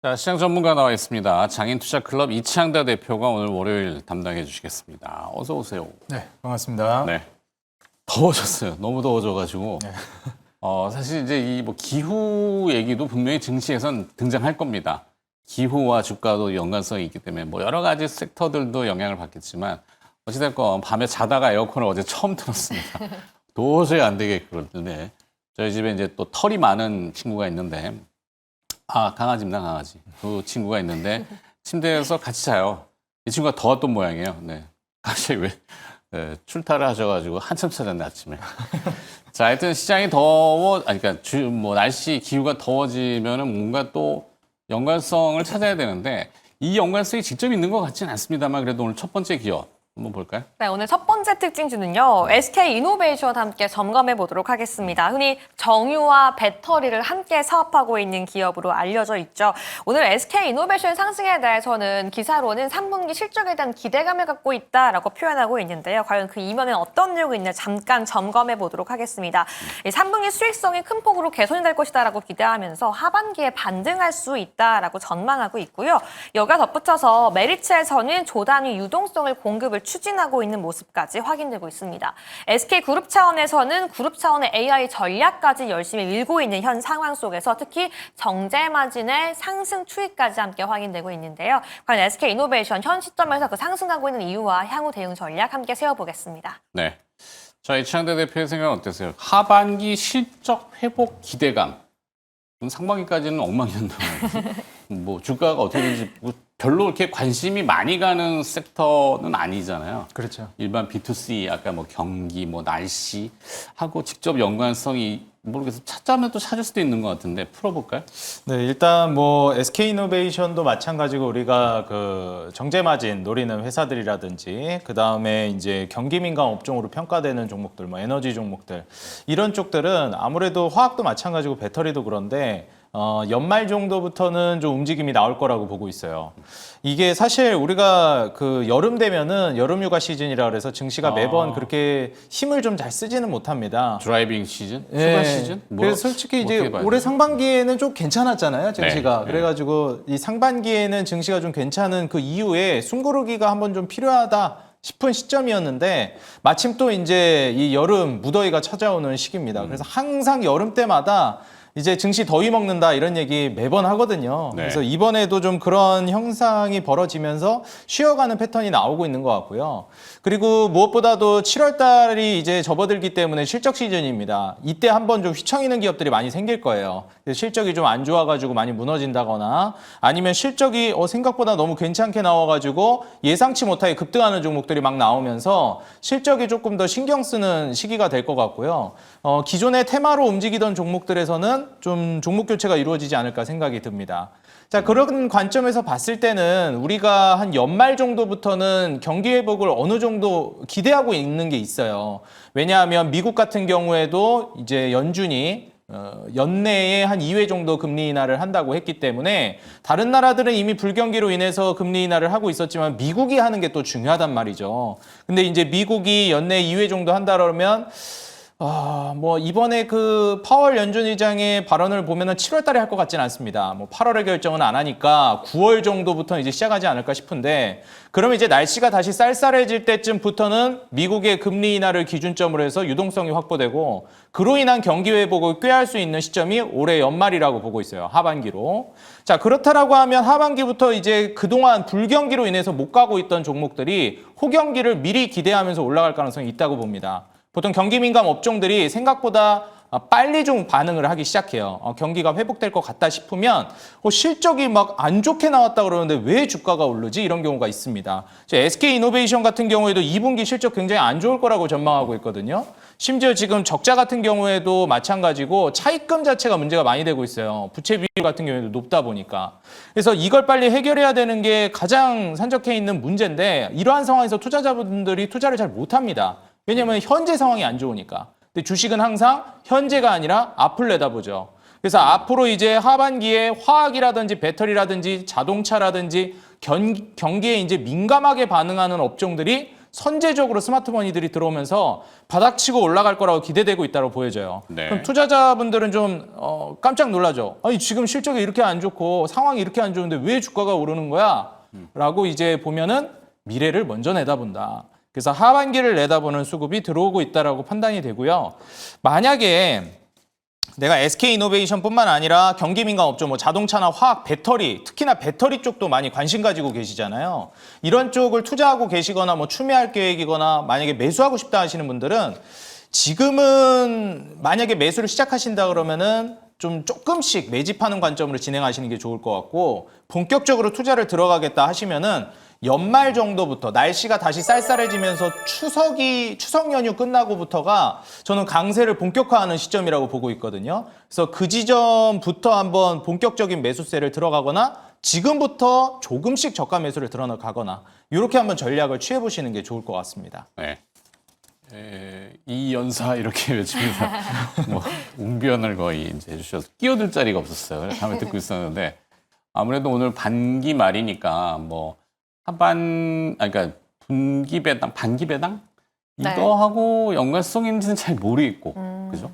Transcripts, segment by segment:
자, 시장 전문가 나와 있습니다. 장인투자클럽 이창다 대표가 오늘 월요일 담당해 주시겠습니다. 어서 오세요. 네, 반갑습니다. 네. 더워졌어요. 너무 더워져가지고. 네. 사실 이제 이 뭐 기후 얘기도 분명히 증시에선 등장할 겁니다. 기후와 주가도 연관성이 있기 때문에 뭐 여러 가지 섹터들도 영향을 받겠지만 어찌됐건 밤에 자다가 에어컨을 어제 처음 틀었습니다. 도저히 안 되겠거든요. 저희 집에 이제 또 털이 많은 친구가 있는데 강아지입니다, 강아지. 그 친구가 있는데 침대에서 같이 자요. 이 친구가 더웠던 모양이에요. 네. 갑자기 출타를 하셔가지고 한참 찾았네, 아침에. 자, 하여튼 시장이 그러니까 날씨, 기후가 더워지면은 뭔가 또 연관성을 찾아야 되는데 이 연관성이 직접 있는 것 같지는 않습니다만 그래도 오늘 첫 번째 기업 한번 볼까요? 네, 오늘 첫 번째 특징주는요. SK이노베이션과 함께 점검해 보도록 하겠습니다. 흔히 정유와 배터리를 함께 사업하고 있는 기업으로 알려져 있죠. 오늘 SK이노베이션 상승에 대해서는 기사로는 3분기 실적에 대한 기대감을 갖고 있다라고 표현하고 있는데요. 과연 그 이면에는 어떤 내용이 있나 잠깐 점검해 보도록 하겠습니다. 3분기 수익성이 큰 폭으로 개선이 될 것이다라고 기대하면서 하반기에 반등할 수 있다라고 전망하고 있고요. 여기가 덧붙여서 메리츠에서는 조단위 유동성을 공급을 추진하고 있는 모습까지 확인되고 있습니다. SK그룹 차원에서는 그룹 차원의 AI 전략까지 열심히 밀고 있는 현 상황 속에서 특히 정제 마진의 상승 추이까지 함께 확인되고 있는데요. 과연 SK이노베이션 현 시점에서 그 상승하고 있는 이유와 향후 대응 전략 함께 세워보겠습니다. 네. 자, 이창대 대표의 생각은 어떠세요? 하반기 실적 회복 기대감. 상반기까지는 엉망이었는데 뭐 주가가 어떻게 되는지 별로 이렇게 관심이 많이 가는 섹터는 아니잖아요. 그렇죠. 일반 B2C 아까 뭐 경기, 뭐 날씨 하고 직접 연관성이 모르겠어요. 찾자면 또 찾을 수도 있는 것 같은데 풀어볼까요? 네, 일단 뭐 SK이노베이션도 마찬가지고 우리가 그 정제 마진 노리는 회사들이라든지 그 다음에 이제 경기 민감 업종으로 평가되는 종목들, 뭐 에너지 종목들 이런 쪽들은 아무래도 화학도 마찬가지고 배터리도 그런데 연말 정도부터는 좀 움직임이 나올 거라고 보고 있어요. 이게 사실 우리가 그 여름 되면은 여름 휴가 시즌이라 그래서 증시가 매번 그렇게 힘을 좀 잘 쓰지는 못합니다. 드라이빙 시즌? 네. 휴가 시즌? 그래서 솔직히 이제 올해 상반기에는 좀 괜찮았잖아요, 증시가. 네. 그래가지고 이 상반기에는 증시가 좀 괜찮은 그 이후에 숨고르기가 한번 좀 필요하다 싶은 시점이었는데 마침 또 이제 이 여름 무더위가 찾아오는 시기입니다. 그래서 항상 여름 때마다 이제 증시 더위 먹는다 이런 얘기 매번 하거든요. 네. 그래서 이번에도 좀 그런 형상이 벌어지면서 쉬어가는 패턴이 나오고 있는 것 같고요. 그리고 무엇보다도 7월 달이 이제 접어들기 때문에 실적 시즌입니다. 이때 한번 좀 휘청이는 기업들이 많이 생길 거예요. 실적이 좀 안 좋아가지고 많이 무너진다거나 아니면 실적이 생각보다 너무 괜찮게 나와가지고 예상치 못하게 급등하는 종목들이 막 나오면서 실적이 조금 더 신경 쓰는 시기가 될 것 같고요. 기존의 테마로 움직이던 종목들에서는 좀 종목 교체가 이루어지지 않을까 생각이 듭니다. 자, 그런 관점에서 봤을 때는 우리가 한 연말 정도부터는 경기 회복을 어느 정도 기대하고 있는 게 있어요. 왜냐하면 미국 같은 경우에도 이제 연준이 연내에 한 2회 정도 금리 인하를 한다고 했기 때문에 다른 나라들은 이미 불경기로 인해서 금리 인하를 하고 있었지만 미국이 하는 게 또 중요하단 말이죠. 근데 이제 미국이 연내에 2회 정도 한다 그러면 뭐 이번에 그 파월 연준 의장의 발언을 보면은 7월 달에 할 것 같지는 않습니다. 뭐 8월에 결정은 안 하니까 9월 정도부터 이제 시작하지 않을까 싶은데 그러면 이제 날씨가 다시 쌀쌀해질 때쯤부터는 미국의 금리 인하를 기준점으로 해서 유동성이 확보되고 그로 인한 경기 회복을 꾀할 수 있는 시점이 올해 연말이라고 보고 있어요. 하반기로. 자, 그렇다라고 하면 하반기부터 이제 그동안 불경기로 인해서 못 가고 있던 종목들이 호경기를 미리 기대하면서 올라갈 가능성이 있다고 봅니다. 보통 경기 민감 업종들이 생각보다 빨리 좀 반응을 하기 시작해요. 경기가 회복될 것 같다 싶으면 실적이 막 안 좋게 나왔다 그러는데 왜 주가가 오르지? 이런 경우가 있습니다. SK이노베이션 같은 경우에도 2분기 실적 굉장히 안 좋을 거라고 전망하고 있거든요. 심지어 지금 적자 같은 경우에도 마찬가지고 차입금 자체가 문제가 많이 되고 있어요. 부채 비율 같은 경우에도 높다 보니까. 그래서 이걸 빨리 해결해야 되는 게 가장 산적해 있는 문제인데 이러한 상황에서 투자자분들이 투자를 잘 못합니다. 왜냐하면 현재 상황이 안 좋으니까. 근데 주식은 항상 현재가 아니라 앞을 내다보죠. 그래서 앞으로 이제 하반기에 화학이라든지 배터리라든지 자동차라든지 경기에 이제 민감하게 반응하는 업종들이 선제적으로 스마트머니들이 들어오면서 바닥치고 올라갈 거라고 기대되고 있다고 보여져요. 네. 그럼 투자자분들은 좀 깜짝 놀라죠. 아니 지금 실적이 이렇게 안 좋고 상황이 이렇게 안 좋은데 왜 주가가 오르는 거야? 라고 이제 보면은 미래를 먼저 내다본다. 그래서 하반기를 내다보는 수급이 들어오고 있다라고 판단이 되고요. 만약에 내가 SK이노베이션뿐만 아니라 경기민감 업종, 뭐 자동차나 화학, 배터리, 특히나 배터리 쪽도 많이 관심 가지고 계시잖아요. 이런 쪽을 투자하고 계시거나 뭐 추매할 계획이거나 만약에 매수하고 싶다 하시는 분들은 지금은 만약에 매수를 시작하신다 그러면은 좀 조금씩 매집하는 관점으로 진행하시는 게 좋을 것 같고, 본격적으로 투자를 들어가겠다 하시면은 연말 정도부터 날씨가 다시 쌀쌀해지면서 추석 연휴 끝나고부터가 저는 강세를 본격화하는 시점이라고 보고 있거든요. 그래서 그 지점부터 한번 본격적인 매수세를 들어가거나 지금부터 조금씩 저가 매수를 들어가거나 이렇게 한번 전략을 취해 보시는 게 좋을 것 같습니다. 네. 이 연사 이렇게 외치면서 뭐 웅변을 거의 이제 해주셔서 끼어들 자리가 없었어요. 그래서 가만히 듣고 있었는데 아무래도 오늘 반기 말이니까 뭐 그러니까 분기 배당, 반기 배당 네. 이거 하고 연관성인지는 잘 모르겠고, 그죠?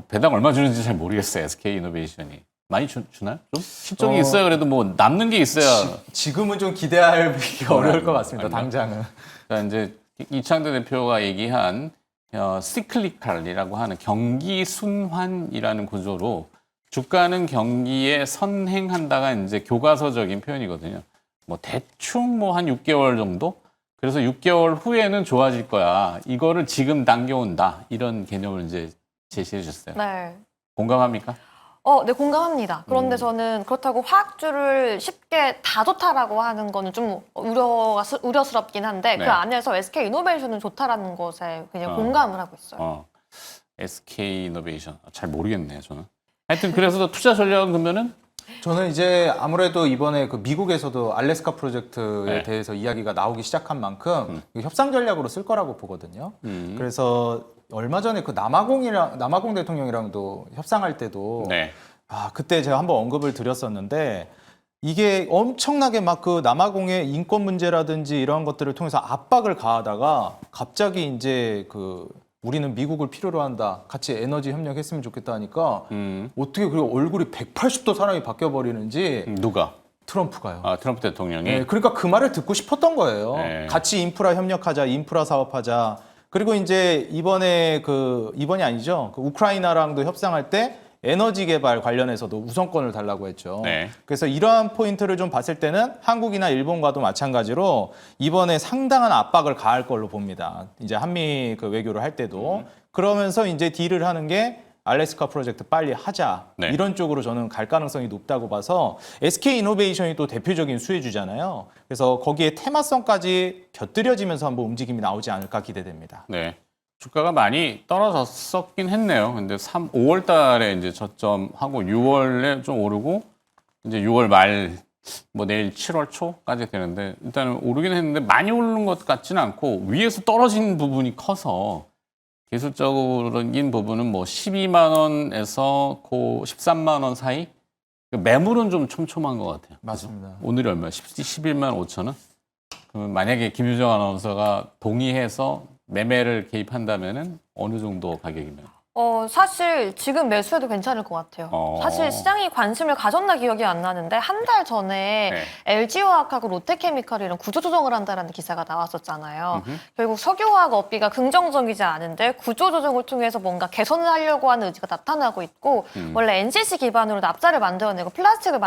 배당 얼마 주는지 잘 모르겠어요. SK 이노베이션이 많이 주나요? 좀 실적이 있어요. 그래도 뭐 남는 게 있어야. 지금은 좀 기대하기가 어려울 것 같습니다. 아닌가? 당장은. 그러니까 이제 이창대 대표가 얘기한 시클리칼이라고 하는 경기 순환이라는 구조로 주가는 경기에 선행한다가 이제 교과서적인 표현이거든요. 뭐 대충 뭐 한 6개월 정도? 그래서 6개월 후에는 좋아질 거야. 이거를 지금 당겨온다. 이런 개념을 이제 제시해 주셨어요. 네. 공감합니까? 네, 공감합니다. 그런데 저는 그렇다고 화학주를 쉽게 다 좋다라고 하는 거는 좀 우려스럽긴 한데 네. 그 안에서 SK이노베이션은 좋다라는 것에 그냥 공감을 하고 있어요. SK 이노베이션 잘 모르겠네요, 저는. 하여튼 그래서 투자 전략은 그러면은 저는 이제 아무래도 이번에 그 미국에서도 알래스카 프로젝트에 네. 대해서 이야기가 나오기 시작한 만큼 협상 전략으로 쓸 거라고 보거든요. 그래서 얼마 전에 그 남아공 대통령이랑도 협상할 때도 네. 그때 제가 한번 언급을 드렸었는데 이게 엄청나게 막 그 남아공의 인권 문제라든지 이런 것들을 통해서 압박을 가하다가 갑자기 이제 그 우리는 미국을 필요로 한다. 같이 에너지 협력했으면 좋겠다 하니까 어떻게 그리고 얼굴이 180도 사람이 바뀌어 버리는지 누가? 트럼프가요. 트럼프 대통령이. 네, 그러니까 그 말을 듣고 싶었던 거예요. 네. 같이 인프라 협력하자, 인프라 사업하자. 그리고 이제 이번이 아니죠. 그 우크라이나랑도 협상할 때 에너지 개발 관련해서도 우선권을 달라고 했죠. 네. 그래서 이러한 포인트를 좀 봤을 때는 한국이나 일본과도 마찬가지로 이번에 상당한 압박을 가할 걸로 봅니다. 이제 한미 그 외교를 할 때도. 그러면서 이제 딜을 하는 게 알래스카 프로젝트 빨리 하자. 네. 이런 쪽으로 저는 갈 가능성이 높다고 봐서 SK이노베이션이 또 대표적인 수혜주잖아요. 그래서 거기에 테마성까지 곁들여지면서 한번 움직임이 나오지 않을까 기대됩니다. 네. 주가가 많이 떨어졌었긴 했네요. 근데 5월 달에 이제 저점하고 6월에 좀 오르고 이제 6월 말 뭐 내일 7월 초까지 되는데 일단은 오르긴 했는데 많이 오르는 것 같지는 않고 위에서 떨어진 부분이 커서 기술적인 부분은 뭐 12만 원에서 고 13만 원 사이 매물은 좀 촘촘한 것 같아요. 맞습니다. 그죠? 오늘이 얼마야? 11만 5천 원? 그러면 만약에 김유정 아나운서가 동의해서 매매를 개입한다면은 어느 정도 가격이면? 사실 지금 매수해도 괜찮을 것 같아요. 사실 시장이 관심을 가졌나 기억이 안 나는데 한 달 전에 네. LG화학하고 롯데케미칼이랑 구조조정을 한다라는 기사가 나왔었잖아요. 결국 석유화학 업비가 긍정적이지 않은데 구조조정을 통해서 뭔가 개선을 하려고 하는 의지가 나타나고 있고 원래 NCC 기반으로 납자를 만들어내고 플라스틱을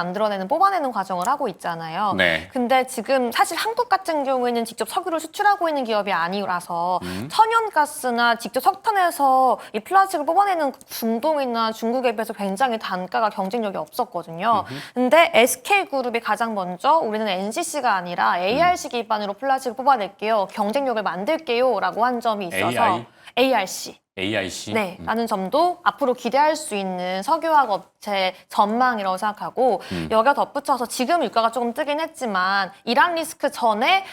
뽑아내는 과정을 하고 있잖아요. 네. 근데 지금 사실 한국 같은 경우에는 직접 석유를 수출하고 있는 기업이 아니라서 천연가스나 직접 석탄에서 이 플라스틱을 뽑아내는 중동이나 중국에 비해서 굉장히 단가가 경쟁력이 없었거든요. 근데 SK그룹이 가장 먼저 우리는 NCC가 아니라 ARC 기반으로 플라스틱을 뽑아낼게요. 경쟁력을 만들게요. 라고 한 점이 있어서 AI? ARC. AIC. 네, 라는 점도 앞으로 기대할 수 있는 석유화학 업체 전망이라고 생각하고 여기에 덧붙여서 지금 유가가 조금 뜨긴 했지만 이란 리스크 전에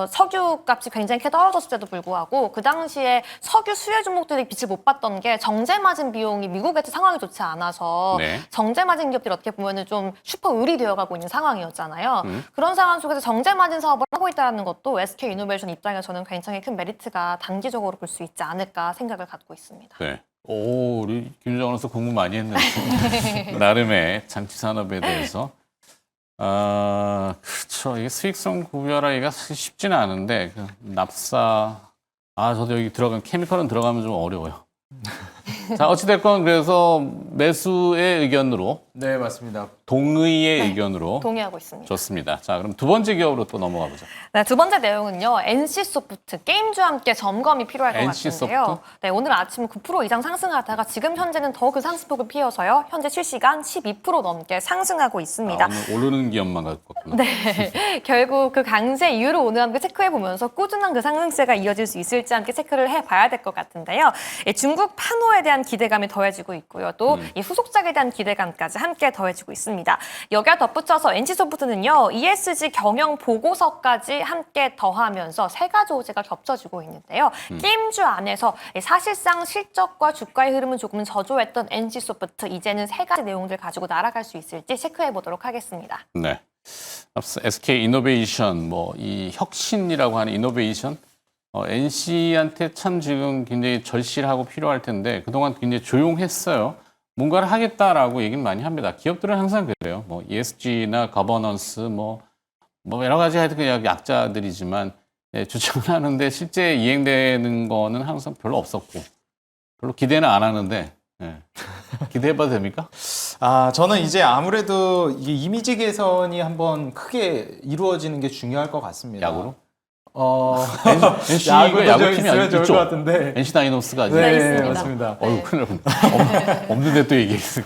석유 값이 굉장히 크게 떨어졌을 때도 불구하고 그 당시에 석유 수혜 종목들이 빛을 못 봤던 게 정제 마진 비용이 미국의 상황이 좋지 않아서 네. 정제 마진 기업들이 어떻게 보면은 좀 슈퍼 의리되어 가고 있는 상황이었잖아요. 그런 상황 속에서 정제 마진 사업을 하고 있다는 것도 SK 이노베이션 입장에서는 굉장히 큰 메리트가 단기적으로 볼 수 있지 않을까 생각을 갖고 있습니다. 네. 오, 우리 김유정 아나운서 공부 많이 했는데 나름의 장치 산업에 대해서 그렇죠. 이게 수익성 구별하기가 사실 쉽지는 않은데 그 납사 저도 여기 들어간 케미컬은 들어가면 좀 어려워요. 자, 어찌됐건 그래서 매수의 의견으로 네, 맞습니다. 동의의 네. 의견으로 동의하고 있습니다. 좋습니다. 자, 그럼 두 번째 기업으로 또 넘어가 보죠. 네, 두 번째 내용은요. NC소프트 게임주와 함께 점검이 필요할 것 NC 같은데요. 소프트? 네, 오늘 아침 9% 이상 상승하다가 지금 현재는 더 그 상승폭을 피해서요. 현재 실시간 12% 넘게 상승하고 있습니다. 오늘 오르는 기업만 갖고 왔구나. 네, 결국 그 강세 이유를 오늘 함께 체크해 보면서 꾸준한 그 상승세가 이어질 수 있을지 함께 체크를 해봐야 될 것 같은데요. 예, 중국 판호에 대한 기대감이 더해지고 있고요. 또 이 후속작에 대한 기대감까지 함께 더해지고 있습니다. 여기에 덧붙여서 NC소프트는요. ESG 경영 보고서까지 함께 더하면서 세 가지 호재가 겹쳐지고 있는데요. 게임주 안에서 사실상 실적과 주가의 흐름은 조금 저조했던 NC소프트 이제는 세 가지 내용들 가지고 날아갈 수 있을지 체크해 보도록 하겠습니다. 네. 앞서 SK 이노베이션, 이 혁신이라고 하는 이노베이션, NC한테 참 지금 굉장히 절실하고 필요할 텐데 그동안 굉장히 조용했어요. 뭔가를 하겠다라고 얘기는 많이 합니다. 기업들은 항상 그래요. ESG나 거버넌스, 여러 가지 하여튼 그냥 약자들이지만 주장을 하는데 실제 이행되는 거는 항상 별로 없었고 별로 기대는 안 하는데 기대해봐도 됩니까? 저는 이제 아무래도 이게 이미지 개선이 한번 크게 이루어지는 게 중요할 것 같습니다. 야구로? 야구도 NC가 좀 야구팀이 있으면 아니죠? 좋을 것 같은데. NC 다이노스가 아니죠? 네, 네, 있습니다. 맞습니다. 네. 큰일 났네. 없는데 또 얘기했어요.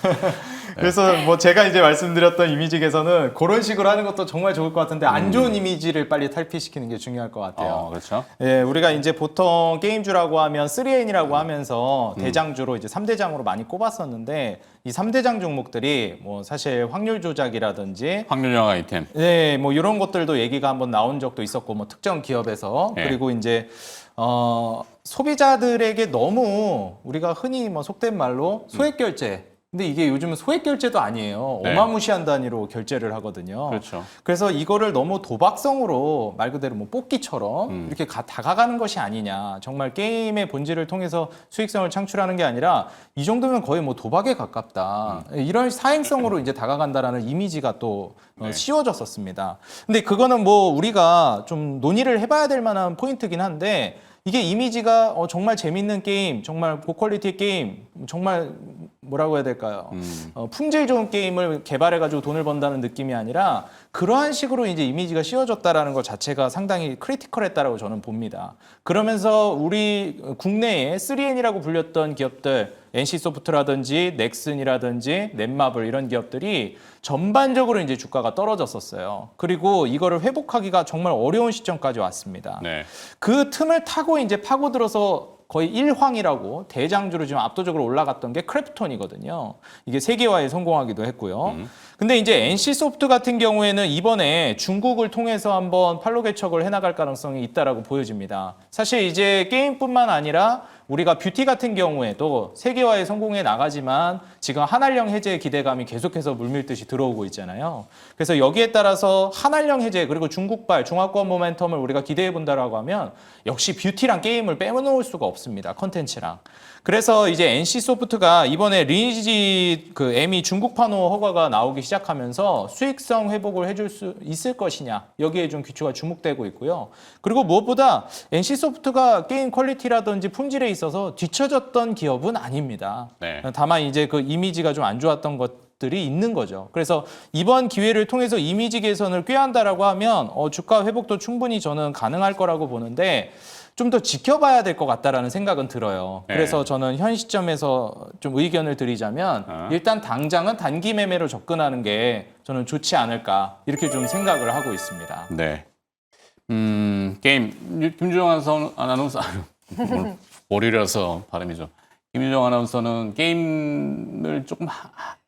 그래서 제가 이제 말씀드렸던 이미지 개선은 그런 식으로 하는 것도 정말 좋을 것 같은데 안 좋은 이미지를 빨리 탈피시키는 게 중요할 것 같아요. 그렇죠. 예, 우리가 이제 보통 게임주라고 하면 3N이라고 하면서 대장주로 이제 3대장으로 많이 꼽았었는데 이 3대장 종목들이 사실 확률 조작이라든지 확률형 아이템. 네, 이런 것들도 얘기가 한번 나온 적도 있었고 특정 기업에서 네. 그리고 이제 소비자들에게 너무 우리가 흔히 속된 말로 소액 결제 근데 이게 요즘은 소액 결제도 아니에요. 네. 어마무시한 단위로 결제를 하거든요. 그렇죠. 그래서 이거를 너무 도박성으로 말 그대로 뽑기처럼 이렇게 다가가는 것이 아니냐. 정말 게임의 본질을 통해서 수익성을 창출하는 게 아니라 이 정도면 거의 도박에 가깝다. 이런 사행성으로 이제 다가간다라는 이미지가 또 네. 씌워졌었습니다. 근데 그거는 우리가 좀 논의를 해봐야 될 만한 포인트긴 한데 이게 이미지가 정말 재밌는 게임, 정말 고퀄리티 게임, 정말 뭐라고 해야 될까요? 품질 좋은 게임을 개발해가지고 돈을 번다는 느낌이 아니라 그러한 식으로 이제 이미지가 씌워졌다라는 것 자체가 상당히 크리티컬했다라고 저는 봅니다. 그러면서 우리 국내에 3N이라고 불렸던 기업들, NC소프트라든지 넥슨이라든지 넷마블 이런 기업들이 전반적으로 이제 주가가 떨어졌었어요. 그리고 이거를 회복하기가 정말 어려운 시점까지 왔습니다. 네. 그 틈을 타고 이제 파고들어서 거의 1황이라고 대장주로 지금 압도적으로 올라갔던 게 크래프톤이거든요. 이게 세계화에 성공하기도 했고요. 근데 이제 NC소프트 같은 경우에는 이번에 중국을 통해서 한번 팔로 개척을 해나갈 가능성이 있다라고 보여집니다. 사실 이제 게임뿐만 아니라 우리가 뷰티 같은 경우에도 세계화에 성공해 나가지만 지금 한알령 해제의 기대감이 계속해서 물밀듯이 들어오고 있잖아요. 그래서 여기에 따라서 한알령 해제 그리고 중국발 중화권 모멘텀을 우리가 기대해 본다라고 하면 역시 뷰티랑 게임을 빼놓을 수가 없습니다. 컨텐츠랑. 그래서 이제 NC소프트가 이번에 리니지 M이 중국 판호 허가가 나오기 시작하면서 수익성 회복을 해줄 수 있을 것이냐 여기에 좀 귀추가 주목되고 있고요. 그리고 무엇보다 NC소프트가 게임 퀄리티라든지 품질에 있어서 뒤처졌던 기업은 아닙니다. 네. 다만 이제 그 이미지가 좀 안 좋았던 것들이 있는 거죠. 그래서 이번 기회를 통해서 이미지 개선을 꾀한다라고 하면 주가 회복도 충분히 저는 가능할 거라고 보는데 좀 더 지켜봐야 될 것 같다라는 생각은 들어요. 네. 그래서 저는 현 시점에서 좀 의견을 드리자면 일단 당장은 단기 매매로 접근하는 게 저는 좋지 않을까 이렇게 좀 생각을 하고 있습니다. 네. 게임 김주영 아나운서 월요일이라서 발음이 좀. 김유정 아나운서는 게임을 조금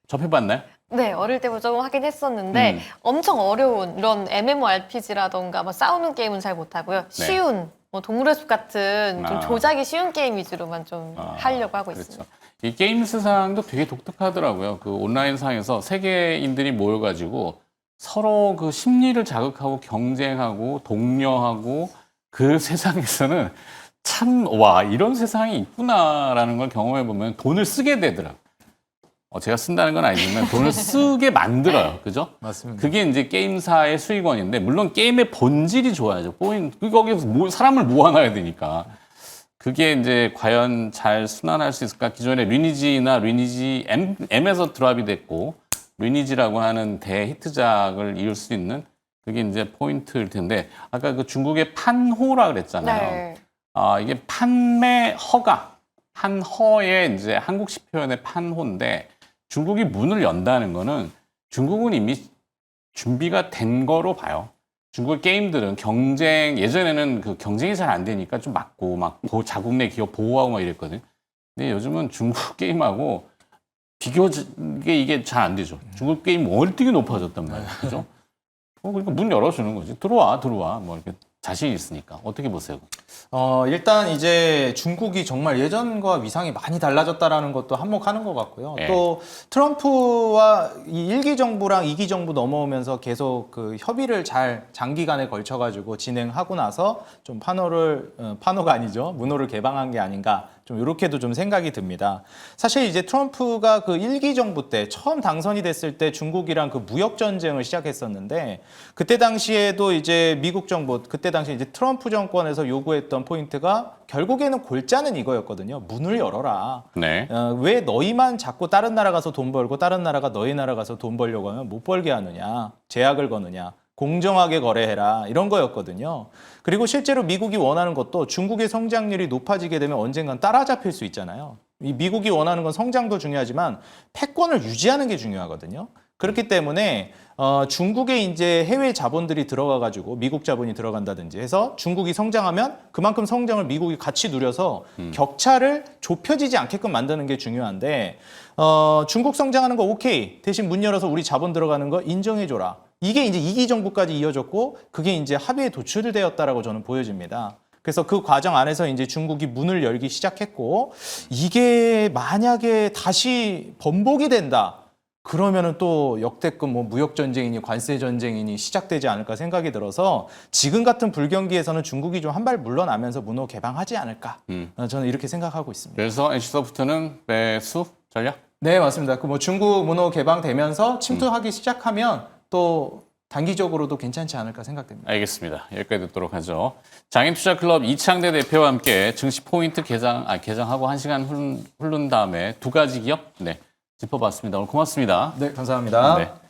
접해봤나요? 네, 어릴 때부터 조금 하긴 했었는데 엄청 어려운 이런 MMORPG라던가 뭐 싸우는 게임은 잘 못하고요. 쉬운 뭐 동물의 숲 같은 좀 조작이 쉬운 게임 위주로만 좀 하려고 하고 있습니다. 이 게임 세상도 되게 독특하더라고요. 그 온라인상에서 세계인들이 모여가지고 서로 그 심리를 자극하고 경쟁하고 독려하고 그 세상에서는 참, 와, 이런 세상이 있구나라는 걸 경험해보면 돈을 쓰게 되더라고요. 제가 쓴다는 건 아니지만 돈을 쓰게 만들어요. 그죠? 맞습니다. 그게 이제 게임사의 수익원인데, 물론 게임의 본질이 좋아야죠. 거기서 사람을 모아놔야 되니까. 그게 이제 과연 잘 순환할 수 있을까? 기존의 리니지나 리니지 M에서 드랍이 됐고, 리니지라고 하는 대히트작을 이룰 수 있는 그게 이제 포인트일 텐데, 아까 그 중국의 판호라 그랬잖아요. 네. 이게 판매 허가, 판허의 이제 한국식 표현의 판호인데, 중국이 문을 연다는 거는 중국은 이미 준비가 된 거로 봐요. 중국 게임들은 예전에는 그 경쟁이 잘 안 되니까 좀 막고, 자국 내 기업 보호하고 막 이랬거든요. 근데 요즘은 중국 게임하고 이게 잘 안 되죠. 중국 게임 월등히 높아졌단 말이에요. 그죠? 그러니까 문 열어주는 거지. 들어와. 뭐 이렇게 자신 있으니까. 어떻게 보세요? 일단 이제 중국이 정말 예전과 위상이 많이 달라졌다라는 것도 한몫하는 것 같고요. 네. 또 트럼프와 이 1기 정부랑 2기 정부 넘어오면서 계속 그 협의를 잘 장기간에 걸쳐가지고 진행하고 나서 좀 판호가 아니죠. 문호를 개방한 게 아닌가. 좀 이렇게도 좀 생각이 듭니다. 사실 이제 트럼프가 그 1기 정부 때 처음 당선이 됐을 때 중국이랑 그 무역 전쟁을 시작했었는데 그때 당시에도 이제 미국 정부 그때 당시 이제 트럼프 정권에서 요구했던 포인트가 결국에는 골자는 이거였거든요. 문을 열어라. 네. 왜 너희만 자꾸 다른 나라 가서 돈 벌고 다른 나라가 너희 나라 가서 돈 벌려고 하면 못 벌게 하느냐. 제약을 거느냐. 공정하게 거래해라 이런 거였거든요. 그리고 실제로 미국이 원하는 것도 중국의 성장률이 높아지게 되면 언젠간 따라잡힐 수 있잖아요. 이 미국이 원하는 건 성장도 중요하지만 패권을 유지하는 게 중요하거든요. 그렇기 때문에 중국에 이제 해외 자본들이 들어가가지고 미국 자본이 들어간다든지 해서 중국이 성장하면 그만큼 성장을 미국이 같이 누려서 격차를 좁혀지지 않게끔 만드는 게 중요한데 중국 성장하는 거 오케이 대신 문 열어서 우리 자본 들어가는 거 인정해줘라. 이게 이제 2기 정부까지 이어졌고 그게 이제 합의에 도출되었다라고 저는 보여집니다. 그래서 그 과정 안에서 이제 중국이 문을 열기 시작했고 이게 만약에 다시 번복이 된다. 그러면은 또 역대급 뭐 무역 전쟁이니 관세 전쟁이니 시작되지 않을까 생각이 들어서 지금 같은 불경기에서는 중국이 좀 한 발 물러나면서 문호 개방하지 않을까. 저는 이렇게 생각하고 있습니다. 그래서 NC소프트는 매수 전략? 네, 맞습니다. 그 뭐 중국 문호 개방되면서 침투하기 시작하면 또 단기적으로도 괜찮지 않을까 생각됩니다. 알겠습니다. 여기까지 듣도록 하죠. 장인투자클럽 이창대 대표와 함께 증시 포인트 개장하고 1시간 흐른 다음에 두 가지 기업 짚어봤습니다. 오늘 고맙습니다. 네, 감사합니다. 네.